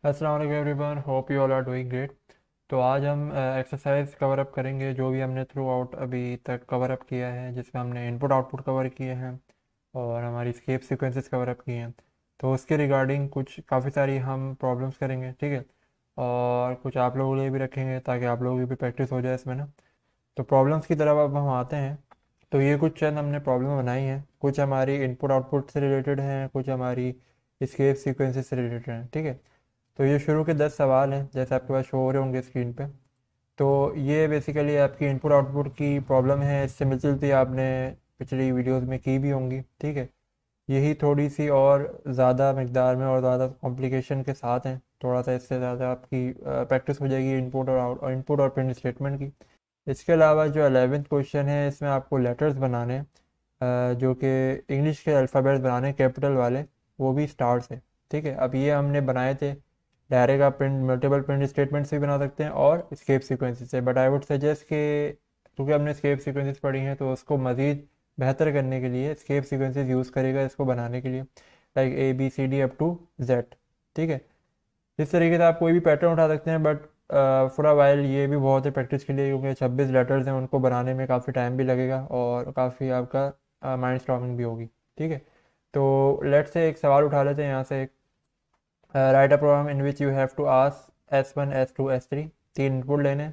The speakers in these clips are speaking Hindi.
अस्सलाम वालेकुम everyone, hope you all are doing great. तो आज हम एक्सरसाइज कवर अप करेंगे जो भी हमने थ्रू आउट अभी तक कवर अप किया है, जिसमें हमने इनपुट आउटपुट कवर किए हैं और हमारी स्केप सीक्वेंसेस कवर अप किए हैं। तो उसके रिगार्डिंग कुछ काफ़ी सारी हम प्रॉब्लम्स करेंगे, ठीक है। और कुछ आप लोगों के लिए भी रखेंगे ताकि आप लोगों की भी प्रैक्टिस हो जाए इसमें ना। तो प्रॉब्लम्स की तरफ अब हम आते हैं। तो ये कुछ चंद हमने प्रॉब्लम बनाई हैं, कुछ हमारी इनपुट आउटपुट से रिलेटेड हैं, कुछ हमारी स्केप सीक्वेंसेस से रिलेटेड हैं, ठीक है। तो ये शुरू के 10 सवाल हैं जैसे आपके पास शो हो रहे होंगे स्क्रीन पे। तो ये बेसिकली आपकी इनपुट आउटपुट की प्रॉब्लम है, इससे मिलती जुलती आपने पिछली वीडियोस में की भी होंगी, ठीक है। यही थोड़ी सी और ज़्यादा मकदार में और ज़्यादा कॉम्प्लिकेशन के साथ हैं, थोड़ा सा इससे ज़्यादा आपकी प्रैक्टिस हो जाएगी इनपुट और आउट और इनपुट और प्रिंट स्टेटमेंट की। इसके अलावा जो 11th क्वेश्चन है इसमें आपको लेटर्स बनाने हैं, जो कि इंग्लिश के अल्फ़ाबेट्स बनाने कैपिटल वाले, वो भी स्टार से, ठीक है। अब ये हमने बनाए थे डायरेक्ट, आप प्रिंट मल्टीपल प्रिंट स्टेटमेंट्स भी बना सकते हैं और स्केप सीक्वेंसेस से, बट आई वुड सजेस्ट कि क्योंकि हमने स्केप सीक्वेंसेस पढ़ी हैं तो उसको मज़ीद बेहतर करने के लिए स्केप सीक्वेंसेस यूज़ करेगा इसको बनाने के लिए, like ABCD up to Z, ठीक है। इस तरीके से आप कोई भी पैटर्न उठा सकते हैं, बट फॉर अ वाइल ये भी बहुत है प्रैक्टिस के लिए, क्योंकि 26 लेटर्स हैं, उनको बनाने में काफ़ी टाइम भी लगेगा और काफ़ी आपका माइंड स्टॉर्मिंग भी होगी, ठीक है। तो लेट्स से एक सवाल उठा लेते हैं यहाँ से। Write a program in which you have to ask S1 S2 S3, तीन इनपुट लेने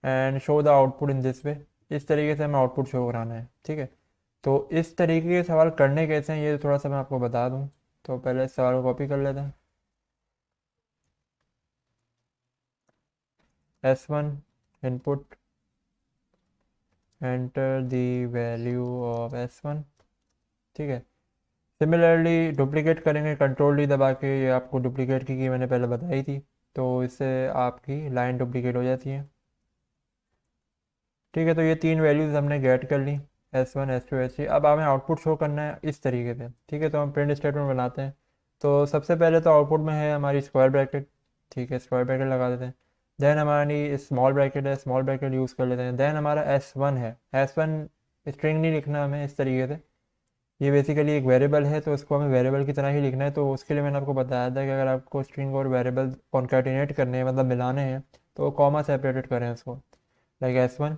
and show the output in this way. इस तरीके से हमें आउटपुट शो कराना है, ठीक है। तो इस तरीके के सवाल करने कैसे हैं ये थोड़ा सा मैं आपको बता दूं। तो पहले इस सवाल को कॉपी कर लेते हैं। S1 input, enter the value of S1, ठीक है। सिमिलरली डुप्लीकेट करेंगे कंट्रोल डी दबा के, ये आपको डुप्लीकेट की मैंने पहले बताई थी, तो इससे आपकी लाइन डुप्लीकेट हो जाती है, ठीक है। तो ये तीन वैल्यूज़ हमने गेट कर ली, S1 S2 S3। अब हमें आउटपुट शो करना है इस तरीके से, ठीक है। तो हम प्रिंट स्टेटमेंट बनाते हैं। तो सबसे पहले तो आउटपुट में है हमारी स्क्वायर ब्रैकेट, ठीक है, स्क्वायर ब्रैकेट लगा देते हैं। देन हमारी स्मॉल ब्रैकेट है, स्मॉल ब्रैकेट यूज़ कर लेते हैं। देन हमारा S1 है, S1 स्ट्रिंग नहीं लिखना हमें इस तरीके से, ये बेसिकली एक वेरिएबल है तो उसको हमें वेरिएबल की तरह ही लिखना है। तो उसके लिए मैंने आपको बताया था कि अगर आपको स्ट्रिंग और वेरिएबल कॉन्कैटिनेट करने हैं, मतलब मिलाने हैं, तो कॉमा सेपरेटेड करें उसको, लाइक S1।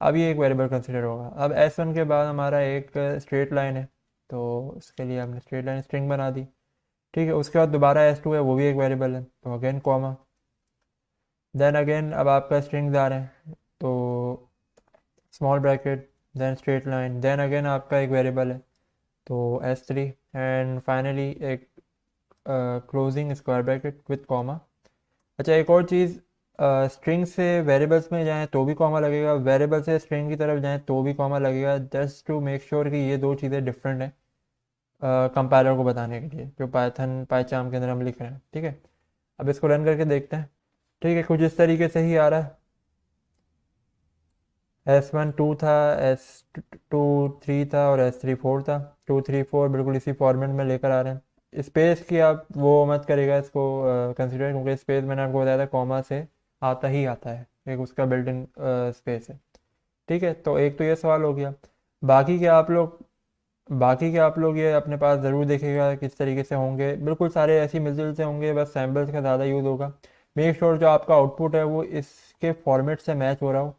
अब ये एक वेरिएबल कंसिडर होगा। अब S1 के बाद हमारा एक स्ट्रेट लाइन है, तो उसके लिए हमने स्ट्रेट लाइन स्ट्रिंग बना दी, ठीक है। उसके बाद दोबारा S2 है, वो भी एक वेरिएबल है, तो अगेन कॉमा। देन अगेन अब आपका स्ट्रिंग्स आ रहे हैं, तो small bracket, then straight line, then again आपका एक वेरिएबल है, तो S3, एंड फाइनली एक closing square bracket with comma. अच्छा, एक और चीज़, स्ट्रिंग से वेरिएबल्स में जाएं तो भी कॉमा लगेगा, वेरिएबल से स्ट्रिंग की तरफ जाएं तो भी कॉमा लगेगा, जस्ट टू मेक श्योर कि ये दो चीज़ें डिफरेंट हैं कंपाइलर को बताने के लिए, जो पाइथन पाइचार्म के अंदर हम लिख रहे हैं, ठीक है। अब इसको रन करके देखते हैं, ठीक है। कुछ इस तरीके से ही आ रहा है। S1 2 था, S2 3 था और S3 4 था। 2 3 4 बिल्कुल इसी फॉर्मेट में लेकर आ रहे हैं। स्पेस की आप वो मत करेगा इसको कंसिडर, क्योंकि स्पेस मैंने आपको बताया था कॉमा से आता ही आता है, एक उसका बिल्ट इन स्पेस है, ठीक है। तो एक तो ये सवाल हो गया। बाकी के आप लोग बाकी के आप लोग ये अपने पास ज़रूर देखेगा किस तरीके से होंगे, बिल्कुल सारे ऐसी मिलजुल से होंगे, बस सैम्पल्स का ज़्यादा यूज़ होगा। मेक श्योर जो आपका आउटपुट है वो इसके फॉर्मेट से मैच हो रहा हो,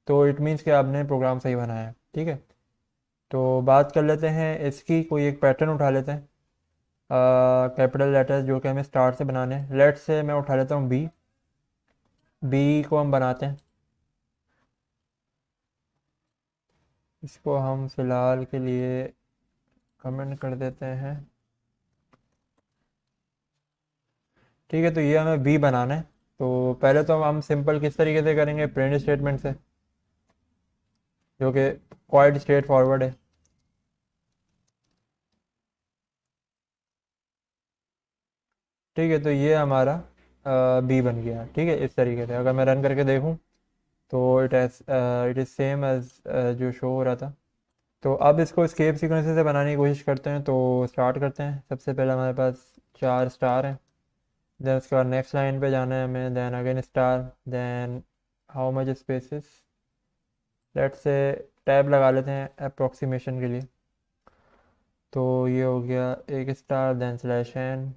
तो इट मीन्स कि आपने प्रोग्राम सही बनाया है, ठीक है। तो बात कर लेते हैं इसकी, कोई एक पैटर्न उठा लेते हैं। कैपिटल लेटर्स जो कि हमें स्टार्ट से बनाने हैं, लेट से मैं उठा लेता हूँ बी। बी को हम बनाते हैं, इसको हम फिलहाल के लिए कमेंट कर देते हैं, ठीक है। तो ये हमें बी बनाना है। तो पहले तो हम सिंपल किस तरीके से करेंगे, प्रिंट स्टेटमेंट से, जो कि क्वाइट स्ट्रेट फॉरवर्ड है, ठीक है। तो ये हमारा बी बन गया, ठीक है। इस तरीके से अगर मैं रन करके देखूं तो इट इज़ सेम एज जो शो हो रहा था। तो अब इसको स्केप सीक्वेंस से बनाने की कोशिश करते हैं। तो स्टार्ट करते हैं। सबसे पहले हमारे पास 4 स्टार हैं, देन उसके बाद नेक्स्ट लाइन पे जाना है हमें, then again star, then how much spaces, let's say tab लगा लेते हैं अप्रोक्सीमेशन के लिए। तो ये हो गया एक स्टार, देन स्लैश एन,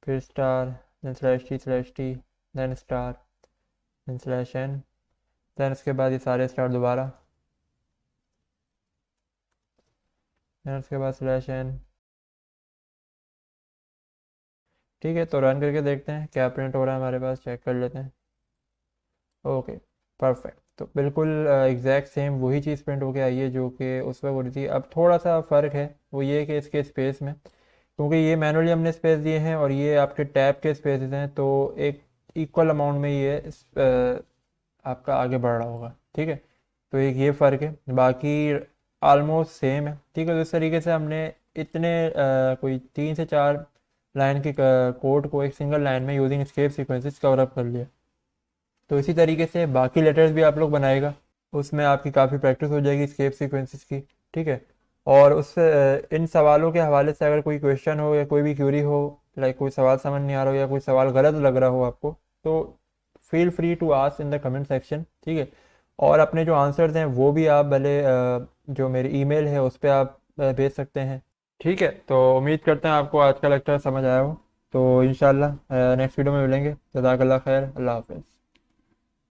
फिर star, then slash t, then star, then slash n, then उसके बाद ये सारे स्टार दोबारा, देन उसके बाद स्लैश एन। ठीक है, तो रन करके देखते हैं क्या प्रिंट हो रहा है हमारे पास, चेक कर लेते हैं। Okay, perfect. तो बिल्कुल एग्जैक्ट सेम वही चीज़ प्रिंट होके आई है जो कि उस वक्त हो रही थी। अब थोड़ा सा फ़र्क है, वो ये है कि इसके स्पेस में, क्योंकि ये मैनुअली हमने स्पेस दिए हैं और ये आपके टैब के स्पेसेस हैं, तो एक इक्वल अमाउंट में ये आपका आगे बढ़ रहा होगा। ठीक है, तो एक ये फ़र्क है, बाकी ऑलमोस्ट सेम है। ठीक है, तो इस तरीके से हमने इतने कोई 3 से 4 लाइन के कोड को एक सिंगल लाइन में using escape sequences cover up कर लिया। तो इसी तरीके से बाकी लेटर्स भी आप लोग बनाएगा, उसमें आपकी काफ़ी प्रैक्टिस हो जाएगी स्केप सीक्वेंसेस की। ठीक है, और उससे इन सवालों के हवाले से अगर कोई क्वेश्चन हो या कोई भी क्यूरी हो, लाइक कोई सवाल समझ नहीं आ रहा हो या कोई सवाल गलत लग रहा हो आपको, तो feel free to ask in the comment section. ठीक है, और अपने जो आंसर्स हैं वो भी आप भले जो मेरी ईमेल है उस पर आप भेज सकते हैं। ठीक है, तो उम्मीद करते हैं आपको आज का लेक्चर समझ आया हो। तो इंशाल्लाह नेक्स्ट वीडियो में मिलेंगे। जज़ाकल्लाह खैर, अल्लाह हाफ़िज़।